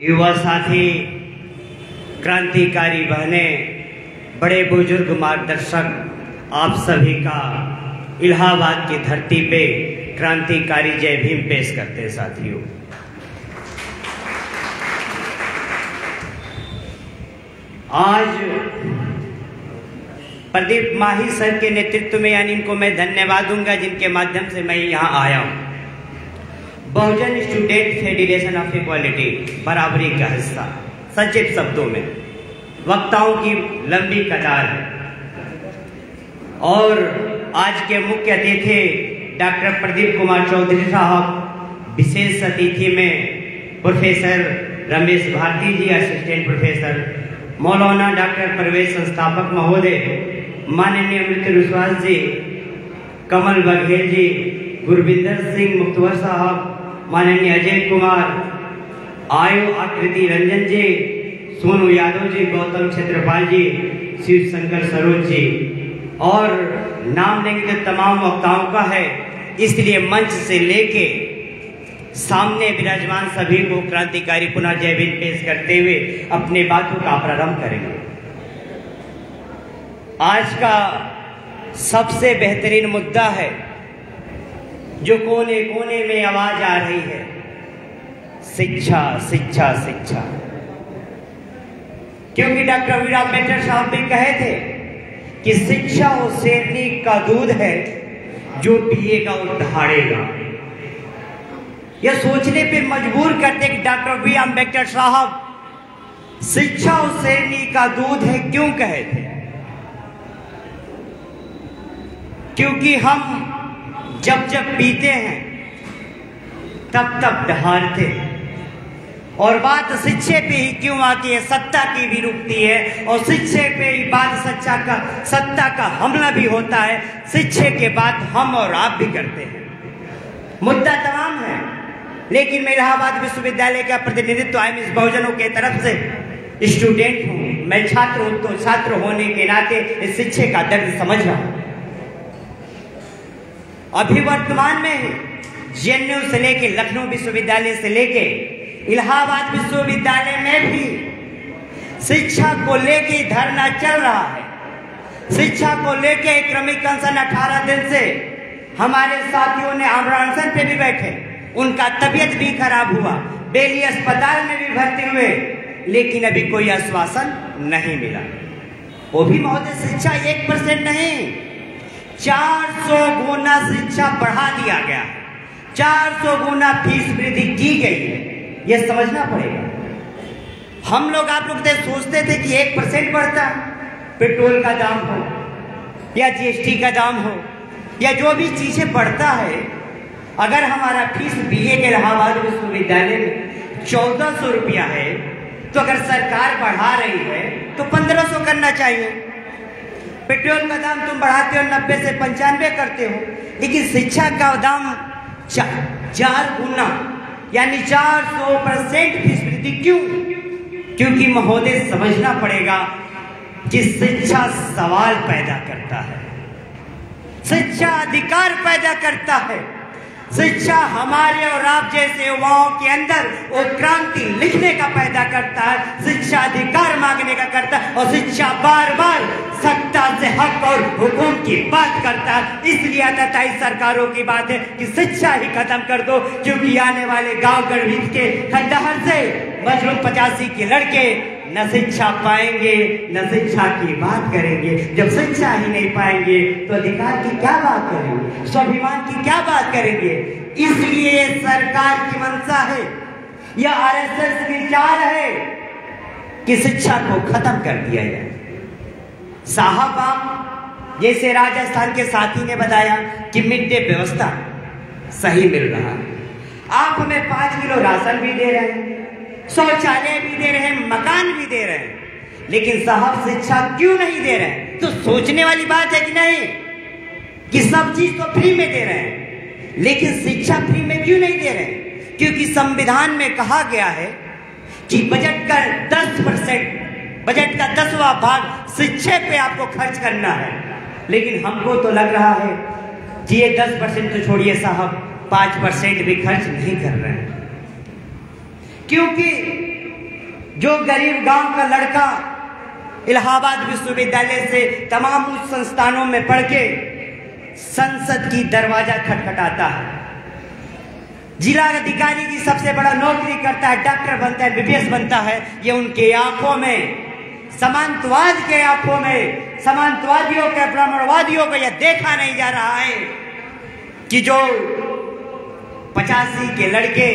युवा साथी, क्रांतिकारी बहनें, बड़े बुजुर्ग मार्गदर्शक, आप सभी का इलाहाबाद की धरती पे क्रांतिकारी जय भीम पेश करते हैं। साथियों, आज प्रदीप माही सर के नेतृत्व में, यानी इनको मैं धन्यवाद दूंगा जिनके माध्यम से मैं यहाँ आया हूँ। बहुजन स्टूडेंट फेडरेशन ऑफ इक्वालिटी, बराबरी का हिस्सा, संक्षिप्त शब्दों में वक्ताओं की लंबी कतार है। और आज के मुख्य अतिथि डॉक्टर प्रदीप कुमार चौधरी साहब, विशेष अतिथि में प्रोफेसर रमेश भारती जी, असिस्टेंट प्रोफेसर, मौलाना डॉक्टर परवेज संस्थापक महोदय, माननीय अमृत विश्वास जी, कमल बघेल जी, गुरविंदर सिंह मुक्तवर साहब, माननीय अजय कुमार, आयु आकृति रंजन जी, सोनू यादव जी, गौतम क्षेत्रपाल जी, शिव शंकर सरोज जी, और नाम लेंगे तो तमाम वक्ताओं का है, इसलिए मंच से लेके सामने विराजमान सभी को क्रांतिकारी पुनः जय भीम पेश करते हुए अपने बातों का प्रारंभ करेंगे। आज का सबसे बेहतरीन मुद्दा है जो कोने कोने में आवाज आ रही है, शिक्षा शिक्षा शिक्षा। क्योंकि डॉक्टर बी आर अम्बेडकर साहब भी कहे थे कि शिक्षा वो शेरनी का दूध है जो पिएगा वो दहाड़ेगा। यह सोचने पे मजबूर करते कि डॉक्टर बी आर अम्बेडकर साहब शिक्षा वो शेरनी का दूध है क्यों कहे थे? क्योंकि हम जब जब पीते हैं तब तब दहाड़ते हैं। और बात शिक्षे पे ही क्यों आती है, सत्ता की भी रुकती है, और शिक्षे पे ही बात सत्ता का हमला भी होता है। शिक्षे के बाद हम और आप भी करते हैं। मुद्दा तमाम है, लेकिन मैं इलाहाबाद विश्वविद्यालय का प्रतिनिधित्व आईएमएस बहुजनों के तरफ से स्टूडेंट हूँ, मैं छात्र हूँ, तो छात्र होने के नाते इस शिक्षे का दर्द समझ रहा हूँ। अभी वर्तमान में जेएनयू से लेके, लखनऊ विश्वविद्यालय से लेके इलाहाबाद विश्वविद्यालय में भी शिक्षा को लेके धरना चल रहा है। शिक्षा को लेके क्रमिक अनशन 18 दिन से हमारे साथियों ने अनशन पे भी बैठे, उनका तबीयत भी खराब हुआ, बेली अस्पताल में भी भर्ती हुए, लेकिन अभी कोई आश्वासन नहीं मिला। वो भी महोदय शिक्षा 1% नहीं, 400 गुना शिक्षा बढ़ा दिया गया, 400 गुना फीस वृद्धि की गई है। यह समझना पड़ेगा। हम लोग, आप लोग सोचते थे कि 1% बढ़ता, पेट्रोल का दाम हो या जीएसटी का दाम हो या जो भी चीजें बढ़ता है, अगर हमारा फीस बीए के इलाहाबाद विश्वविद्यालय में 1400 रुपया है, तो अगर सरकार बढ़ा रही है तो 1500 करना चाहिए। पेट्रोल का दाम तुम बढ़ाते हो 90 से 95 करते हो, लेकिन शिक्षा का दाम 4 गुना यानी 400% फीस वृद्धि क्यों? क्योंकि महोदय समझना पड़ेगा कि शिक्षा सवाल पैदा करता है, शिक्षा अधिकार पैदा करता है, शिक्षा हमारे और आप जैसे युवाओं के अंदर वो क्रांति लिखने का पैदा करता है, शिक्षा अधिकार मांगने का करता है, और शिक्षा बार बार सत्ता से हक और हुकूम की बात करता है। इसलिए आताताई सरकारों की बात है कि शिक्षा ही खत्म कर दो, क्योंकि आने वाले गांव गरीब के खंडहर से मजलूम 85 के लड़के न शिक्षा पाएंगे न शिक्षा की बात करेंगे। जब शिक्षा ही नहीं पाएंगे तो अधिकार की क्या बात करेंगे, स्वाभिमान की क्या बात करेंगे? इसलिए सरकार की मंशा है, यह आरएसएस विचार है कि शिक्षा को खत्म कर दिया जाए। साहब, आप जैसे राजस्थान के साथी ने बताया कि मिड डे व्यवस्था सही मिल रहा है, आप हमें 5 किलो राशन भी दे रहे हैं, शौचालय भी दे रहे हैं, मकान भी दे रहे हैं, लेकिन साहब शिक्षा क्यों नहीं दे रहे हैं? तो सोचने वाली बात है कि नहीं कि सब चीज तो फ्री में दे रहे हैं, लेकिन शिक्षा फ्री में क्यों नहीं दे रहे हैं? क्योंकि संविधान में कहा गया है कि बजट का 10%, बजट का 10वां भाग शिक्षा पे आपको खर्च करना है। लेकिन हमको तो लग रहा है कि ये 10% तो छोड़िए साहब, 5% भी खर्च नहीं कर रहे हैं, क्योंकि जो गरीब गांव का लड़का इलाहाबाद विश्वविद्यालय से तमाम उच्च संस्थानों में पढ़ के संसद की दरवाजा खटखटाता है, जिला अधिकारी की सबसे बड़ा नौकरी करता है, डॉक्टर बनता है, बीपीएस बनता है, ये उनके आंखों में, समांतवाद के आंखों में, समांतवादियों के, ब्राह्मणवादियों को यह देखा नहीं जा रहा है कि जो 85 के लड़के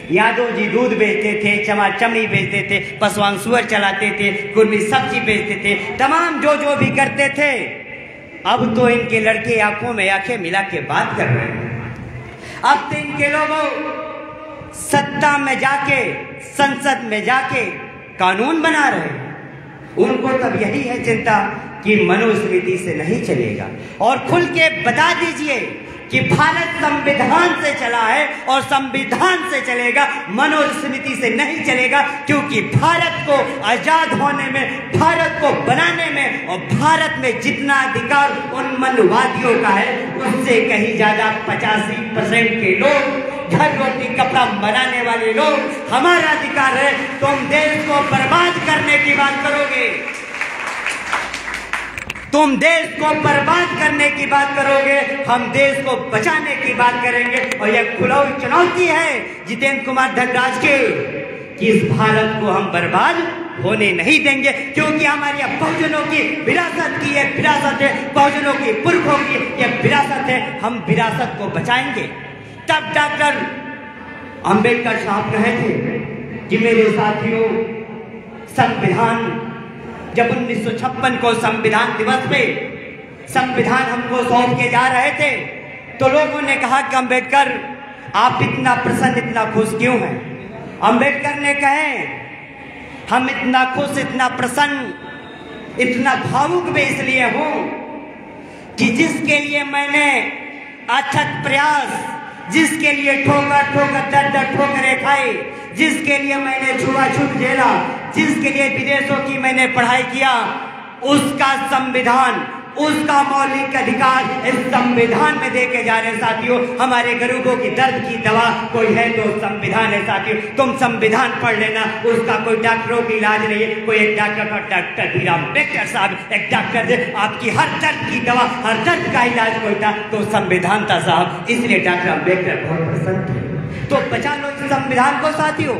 यादव जी दूध बेचते थे, चमड़ी बेचते थे, पसवान सुअर चलाते थे, कुर्मी सब्जी बेचते थे, तमाम जो भी करते थे, अब तो इनके लड़के आंखों में आंखें मिला के बात कर रहे हैं। अब तो इनके लोगों सत्ता में जाके, संसद में जाके कानून बना रहे हैं। उनको तब यही है चिंता कि मनुस्मृति से नहीं चलेगा। और खुल के बता दीजिए कि भारत संविधान से चला है और संविधान से चलेगा, मनुस्मृति से नहीं चलेगा, क्योंकि भारत को आजाद होने में, भारत को बनाने में और भारत में जितना अधिकार उन मनवादियों का है उससे कहीं ज्यादा 85% के लोग, घर रोटी कपड़ा बनाने वाले लोग, हमारा अधिकार है। तुम देश को बर्बाद करने की बात करोगे, तुम देश को बर्बाद करने की बात करोगे, हम देश को बचाने की बात करेंगे। और यह खुली चुनौती है जितेंद्र कुमार धनराज के कि इस भारत को हम बर्बाद होने नहीं देंगे, क्योंकि हमारी बहुजनों की विरासत की यह विरासत है, बहुजनों की पुरखों की यह विरासत है, हम विरासत को बचाएंगे। तब डॉक्टर अंबेडकर साहब कहे थे कि मेरे साथियों, संविधान जब 1956 को संविधान दिवस पे संविधान हमको सौंप के जा रहे थे तो लोगों ने कहा कि अंबेडकर आप इतना प्रसन्न, इतना खुश क्यों हैं? अंबेडकर ने कहे हम इतना खुश, इतना प्रसन्न, इतना भावुक भी इसलिए हूं कि जिसके लिए मैंने अथक प्रयास, जिसके लिए ठोकर ठोकर दर दर ठोकरें खाई, जिसके लिए मैंने छुआछूत झेला, जिसके लिए विदेशों की मैंने पढ़ाई किया, उसका संविधान, उसका मौलिक अधिकार इस संविधान में देके जा रहे साथियों। हमारे गरीबों की दर्द की दवा कोई है तो संविधान है साथियों। तुम संविधान पढ़ लेना, उसका कोई डॉक्टरों की इलाज नहीं है। कोई एक डॉक्टर का डॉक्टर भीमराव अम्बेडकर साहब एक डॉक्टर थे, आपकी हर दर्द की दवा, हर दर्द का इलाज कोई था तो संविधान था साहब। इसलिए डॉक्टर अम्बेडकर बहुत प्रसन्न थे। तो बचा लो इस संविधान को साथियों।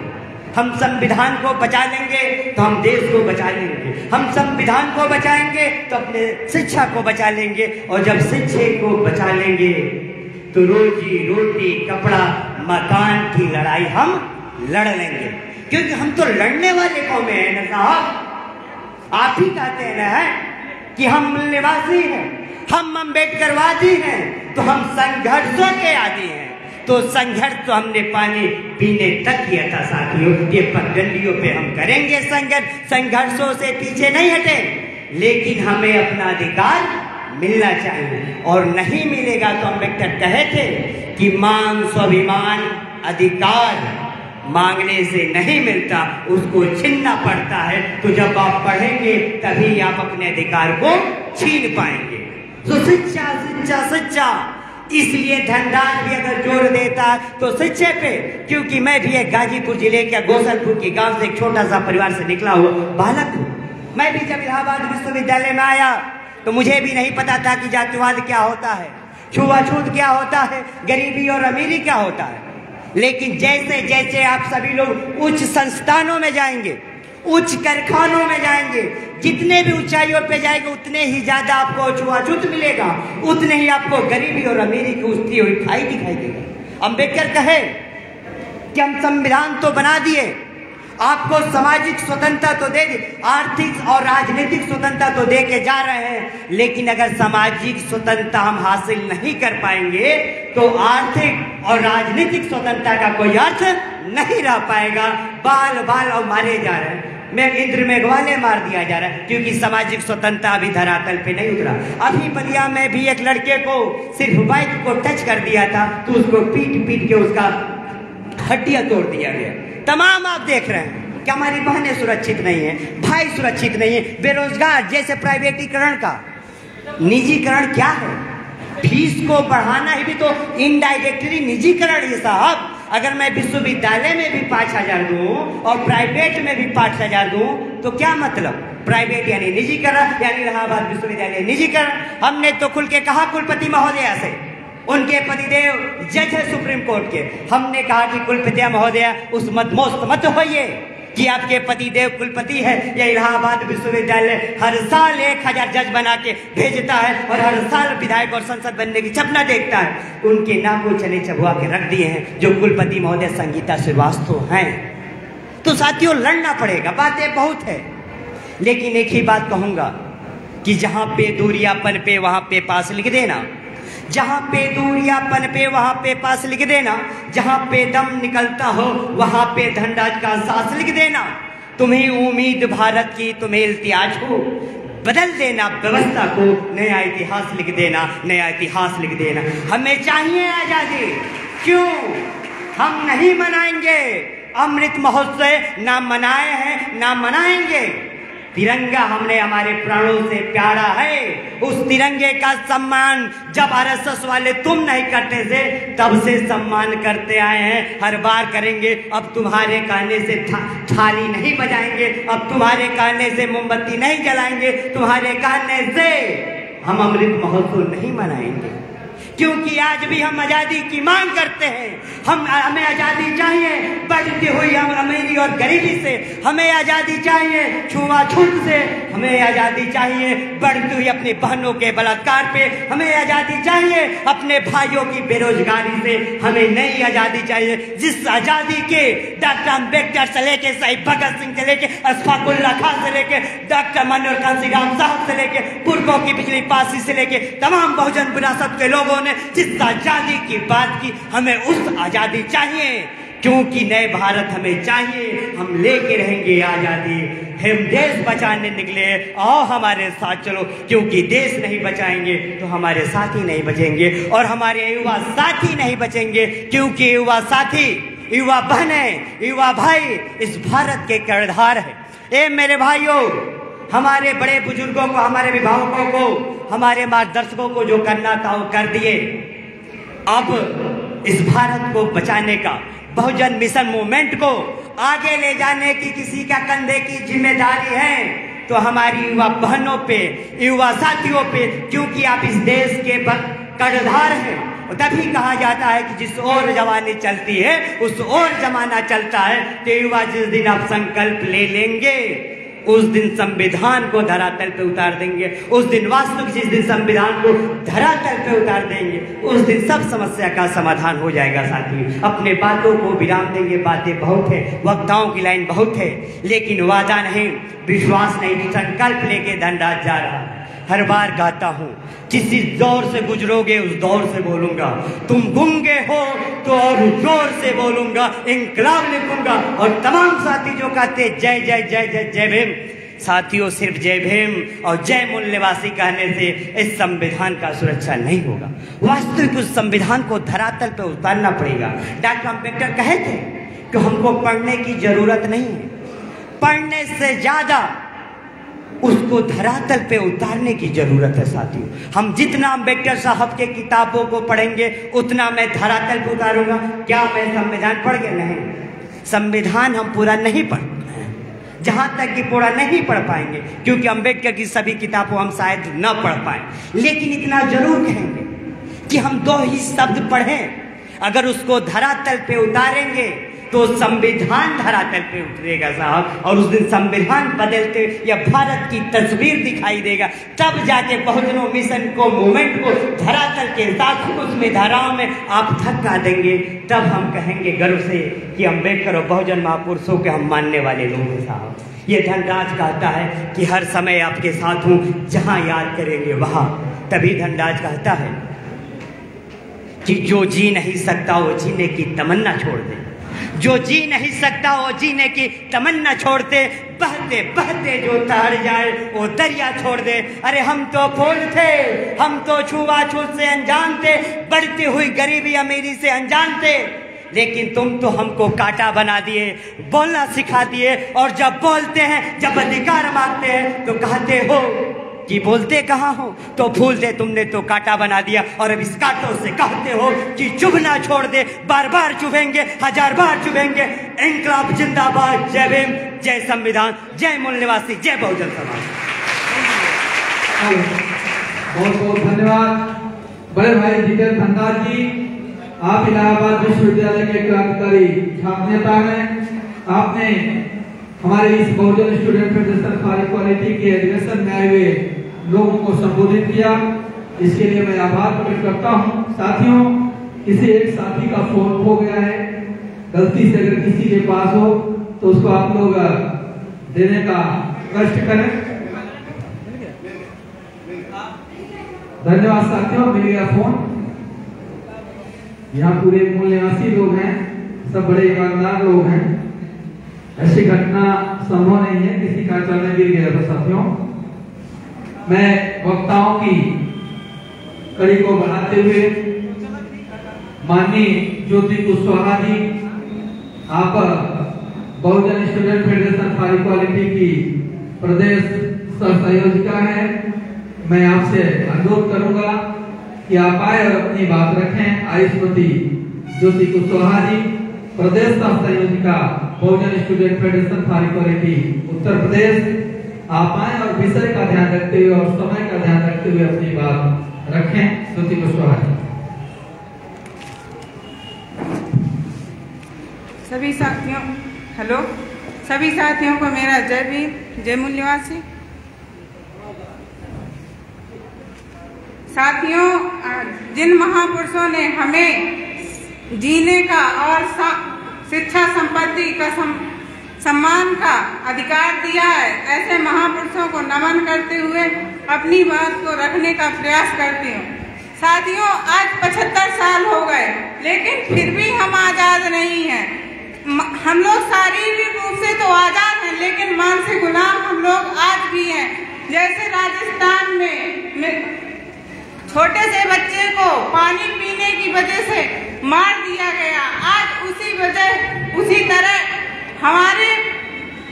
हम संविधान को बचा लेंगे तो हम देश को बचा लेंगे, हम संविधान को बचाएंगे तो अपने शिक्षा को बचा लेंगे, और जब शिक्षा को बचा लेंगे तो रोजी रोटी कपड़ा मकान की लड़ाई हम लड़ लेंगे, क्योंकि हम तो लड़ने वाले कौन है ना साहब। आप ही कहते हैं ना कि हम मूल्यवासी हैं, हम अम्बेडकरवादी हैं, तो हम संघर्षों के आदी हैं। तो संघर्ष तो हमने पानी पीने तक किया था साथियों, ये पगडंडियों पे हम करेंगे संघर्ष, संघर्षों से पीछे नहीं हटे, लेकिन हमें अपना अधिकार मिलना चाहिए। और नहीं मिलेगा तो अम्बेडकर कहे थे कि मान स्वाभिमान अधिकार मांगने से नहीं मिलता, उसको छीनना पड़ता है। तो जब आप पढ़ेंगे तभी आप अपने अधिकार को छीन पाएंगे। तो शिक्षा शिक्षा शिक्षा, इसलिए धनराज भी अगर जोर देता तो शिक्षा पे, क्योंकि मैं भी एक गाजीपुर जिले के गोसलपुर के गांव से एक छोटा सा परिवार से निकला हुआ बालक हूँ। मैं भी जब इलाहाबाद विश्वविद्यालय में आया तो मुझे भी नहीं पता था कि जातिवाद क्या होता है, छुआछूत क्या होता है, गरीबी और अमीरी क्या होता है। लेकिन जैसे जैसे आप सभी लोग उच्च संस्थानों में जाएंगे, उच्च कारखानों में जाएंगे, जितने भी ऊंचाइयों पे जाएंगे उतने ही ज्यादा आपको छुआछूत मिलेगा, उतने ही आपको गरीबी और अमीरी की उठती हुई खाई दिखाई देगा। अम्बेडकर कहे कि हम संविधान तो बना दिए, आपको सामाजिक स्वतंत्रता तो दे दी, आर्थिक और राजनीतिक स्वतंत्रता तो दे के जा रहे हैं, लेकिन अगर सामाजिक स्वतंत्रता हम हासिल नहीं कर पाएंगे तो आर्थिक और राजनीतिक स्वतंत्रता का कोई अर्थ नहीं रह पाएगा। बाल बाल और मारे जा रहे हैं, मैं इंद्र में ग्वाले मार दिया जा रहा है, क्योंकि सामाजिक स्वतंत्रता अभी धरातल पे नहीं उतरा। अभी बलिया में भी एक लड़के को सिर्फ बाइक को टच कर दिया था तो उसको पीट पीट के उसका हड्डियां तोड़ दिया गया। तमाम आप देख रहे हैं कि हमारी बहनें सुरक्षित नहीं है, भाई सुरक्षित नहीं है, बेरोजगार, जैसे प्राइवेटीकरण का निजीकरण क्या है, फीस को बढ़ाना ही भी तो इनडायरेक्टली निजीकरण है साहब। अगर मैं विश्वविद्यालय में भी 5,000 दूं और प्राइवेट में भी 5,000 दूं तो क्या मतलब? प्राइवेट यानी निजीकरण, यानी इलाहाबाद विश्वविद्यालय निजीकरण। हमने तो खुल के कहा कुलपति महोदया से, उनके पतिदेव जज है सुप्रीम कोर्ट के, हमने कहा कि कुलपति महोदया उस मदमस्त मत होइए कि आपके पतिदेव कुलपति है। या इलाहाबाद विश्वविद्यालय हर साल 1,000 जज बना के भेजता है और हर साल विधायक और संसद बनने की सपना देखता है। उनके नाम को चने चबुआ के रख दिए हैं जो कुलपति महोदय संगीता श्रीवास्तव हैं। तो साथियों लड़ना पड़ेगा, बातें बहुत है, लेकिन एक ही बात कहूंगा कि जहां पे दूरियापन पे वहां पे पास लिख देना, जहां पे दूरियापन पे वहां पे पास लिख देना, जहां पे दम निकलता हो वहां पे धनराज का सांस लिख देना। तुम्हें उम्मीद भारत की, तुम्हें इल्तियाज हो, बदल देना व्यवस्था को, नया इतिहास लिख देना, नया इतिहास लिख देना। हमें चाहिए आजादी, क्यों हम नहीं मनाएंगे अमृत महोत्सव? ना मनाए हैं ना मनाएंगे। तिरंगा हमने हमारे प्राणों से प्यारा है। उस तिरंगे का सम्मान जब आरएसएस वाले तुम नहीं करते थे तब से सम्मान करते आए हैं, हर बार करेंगे। अब तुम्हारे कहने से थाली नहीं बजाएंगे, अब तुम्हारे कहने से मोमबत्ती नहीं जलाएंगे, तुम्हारे कहने से हम अमृत महोत्सव नहीं मनाएंगे, क्योंकि आज भी हम आजादी की मांग करते हैं। हमें आजादी चाहिए बढ़ती हुई हम अमीरी और गरीबी से, हमें आजादी चाहिए छुआछूत से, हमें आजादी चाहिए बढ़ती हुई अपनी बहनों के बलात्कार पे, हमें आजादी चाहिए अपने भाइयों की बेरोजगारी से, हमें नई आजादी चाहिए जिस आजादी के डॉक्टर अम्बेडकर से लेके शहीद भगत सिंह से लेके अशफाक उल्लाह खान से लेके डॉक्टर मनोहर कांसी राम साहब से लेके पूर्वों की बिजली पासी से लेके तमाम बहुजन विरासत के लोगों ने जिस आजादी की बात की, हमें उस आजादी चाहिए, क्योंकि नए भारत हमें चाहिए। हम लेके रहेंगे आजादी। हम देश बचाने निकले, आओ हमारे साथ चलो, क्योंकि देश नहीं बचाएंगे तो हमारे साथी नहीं बचेंगे और हमारे युवा साथी नहीं बचेंगे, क्योंकि युवा साथी, युवा बहनें, युवा भाई इस भारत के कर्णधार है। ए मेरे भाइयों, हमारे बड़े बुजुर्गों को, हमारे अभिभावकों को, हमारे मार्गदर्शकों को जो करना था वो कर दिए। अब इस भारत को बचाने का, बहुजन मिशन मूवमेंट को आगे ले जाने की किसी का कंधे की जिम्मेदारी है तो हमारी युवा बहनों पे, युवा साथियों पे, क्योंकि आप इस देश के कर्णधार हैं। तभी कहा जाता है कि जिस ओर जवानी चलती है उस ओर जमाना चलता है। तो युवा जिस दिन आप संकल्प ले लेंगे उस दिन संविधान को धरातल पे उतार देंगे, उस दिन वास्तविक जिस दिन संविधान को धरातल पे उतार देंगे उस दिन सब समस्या का समाधान हो जाएगा। साथी अपने बातों को विराम देंगे, बातें बहुत है, वक्ताओं की लाइन बहुत है, लेकिन वादा नहीं, विश्वास नहीं, संकल्प लेके धनराज जा रहा। हर बार गाता हूँ किसी दौर से गुजरोगे उस दौर से बोलूंगा, तुम गूंगे हो तो और जोर से बोलूंगा, इंकलाब लिखूंगा। और तमाम साथी जो कहते जय जय जय जय जय भीम, साथियों सिर्फ जय भीम और जय मूल्यवासी कहने से इस संविधान का सुरक्षा नहीं होगा। वास्तविक उस संविधान को धरातल पे उतारना पड़ेगा। डॉक्टर अम्बेडकर कहे थे कि हमको पढ़ने की जरूरत नहीं है, पढ़ने से ज्यादा उसको धरातल पे उतारने की जरूरत है। साथियों हम जितना अम्बेडकर साहब के किताबों को पढ़ेंगे उतना मैं धरातल पे उतारूंगा। क्या मैं संविधान पढ़ गया? नहीं, संविधान हम पूरा नहीं पढ़, जहां तक कि पूरा नहीं पढ़ पाएंगे, क्योंकि अम्बेडकर की सभी किताबों हम शायद न पढ़ पाए, लेकिन इतना जरूर कहेंगे कि हम 2 ही शब्द पढ़ें, अगर उसको धरातल पे उतारेंगे तो संविधान धरातल पे उतरेगा साहब, और उस दिन संविधान बदलते या भारत की तस्वीर दिखाई देगा। तब जाके बहुजनों मिशन को, मूवमेंट को धरातल के साथ उसमें धाराओं में आप धक्का देंगे, तब हम कहेंगे गर्व से कि अम्बेडकर और बहुजन महापुरुषों के हम मानने वाले लोग हैं साहब। ये धनराज कहता है कि हर समय आपके साथ हूं, जहां याद करेंगे वहां। तभी धनराज कहता है कि जो जी नहीं सकता वो जीने की तमन्ना छोड़ दे, जो जी नहीं सकता वो जीने की तमन्ना छोड़ते, बहते बहते जो तैर जाए वो दरिया छोड़ दे। अरे हम तो फूल थे, हम तो छुआछूत से अनजान थे, बढ़ती हुई गरीबी अमीरी से अनजान थे, लेकिन तुम तो हमको कांटा बना दिए, बोलना सिखा दिए, और जब बोलते हैं, जब अधिकार मांगते हैं तो कहते हो कि बोलते कहाँ हो तो फूलते तुमने तो कांटा बना दिया, और अब इस कांटों से कहते हो कि चुभ ना छोड़ दे, बार बार चुभेंगे, हजार बार चुभेंगे। इंकलाब जिंदाबाद, जय भीम, जय संविधान, जय मूल निवासी, जय बहुजन समाज। बहुत बहुत धन्यवाद बड़े भाई जितेंद्र धनराज जी। आप इलाहाबाद विश्वविद्यालय के क्रांतिकारी छात्र नेता हैं। आपने हमारे इस बहुजन स्टूडेंट फेडरेशन फॉर इक्वालिटी के अधिवेशन में आए हुए लोगों को संबोधित किया, इसके लिए मैं आभार प्रकट करता हूं। साथियों, किसी एक साथी का फोन खो गया है, गलती से अगर किसी के पास हो तो उसको आप लोग देने का कष्ट करें। धन्यवाद साथियों, मिल गया फोन। यहाँ पूरे मूल निवासी लोग हैं, सब बड़े ईमानदार लोग हैं। ऐसी घटना संभव नहीं है किसी का अचानक गिर गया। तो साथियों, मैं वक्ताओं की कड़ी को बढ़ाते हुए माननीय ज्योति कुशवाहा जी, आप बहुजन स्टूडेंट फेडरेशन फॉर इक्वालिटी की प्रदेश सह संयोजिका है, मैं आपसे अनुरोध करूंगा कि आप आए और अपनी बात रखें। आयुष्मती ज्योति कुशवाहा जी, प्रदेश सह संयोजिका बहुजन student federation for equality Uttar Pradesh, आप आए और विषय का ध्यान रखते हुए और समय का ध्यान रखते हुए अपनी बात रखें। ज्योति कुशवाहा जी। सभी साथियों, हेलो, सभी साथियों को मेरा जय भीम, जय मूल निवासी। साथियों, जिन महापुरुषों ने हमें जीने का और शिक्षा संपत्ति का सम्मान का अधिकार दिया है, ऐसे महापुरुषों को नमन करते हुए अपनी बात को रखने का प्रयास करती हूँ। साथियों, आज 75 साल हो गए, लेकिन फिर भी हम आजाद नहीं हैं। हम लोग शारीरिक रूप से तो आजाद हैं, लेकिन मानसिक गुलाम हम लोग आज भी हैं। जैसे राजस्थान में छोटे से बच्चे को पानी पीने की वजह से मार दिया गया, आज उसी तरह हमारे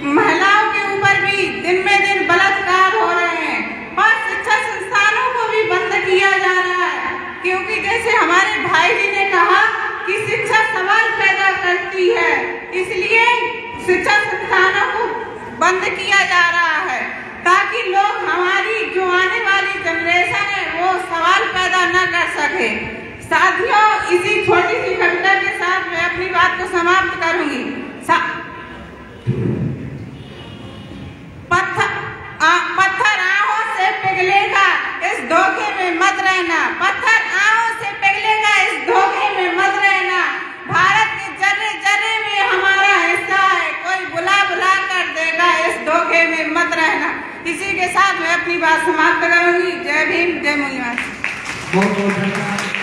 महिलाओं के ऊपर भी दिन में दिन बलात्कार हो रहे हैं, और शिक्षा संस्थानों को भी बंद किया जा रहा है, क्योंकि जैसे हमारे भाई जी ने कहा कि शिक्षा सवाल पैदा करती है, इसलिए शिक्षा संस्थानों को बंद किया जा रहा है, ताकि लोग, हमारी जो आने वाली जनरेशन है, वो सवाल पैदा न कर सके। साथियों, इसी छोटी सी घटना के साथ मैं अपनी बात को समाप्त करूंगी। पत्थर आहों से पिघलेगा, इस धोखे में मत रहना। पत्थर आहों से पिघलेगा, इस धोखे में मत रहना। भारत के जर्रे जर्रे में हमारा हिस्सा है, कोई बुला कर देगा, इस धोखे में मत रहना। इसी के साथ मैं अपनी बात समाप्त करूंगी। जय भीम, जय मूल निवासी। बहुत बहुत धन्यवाद।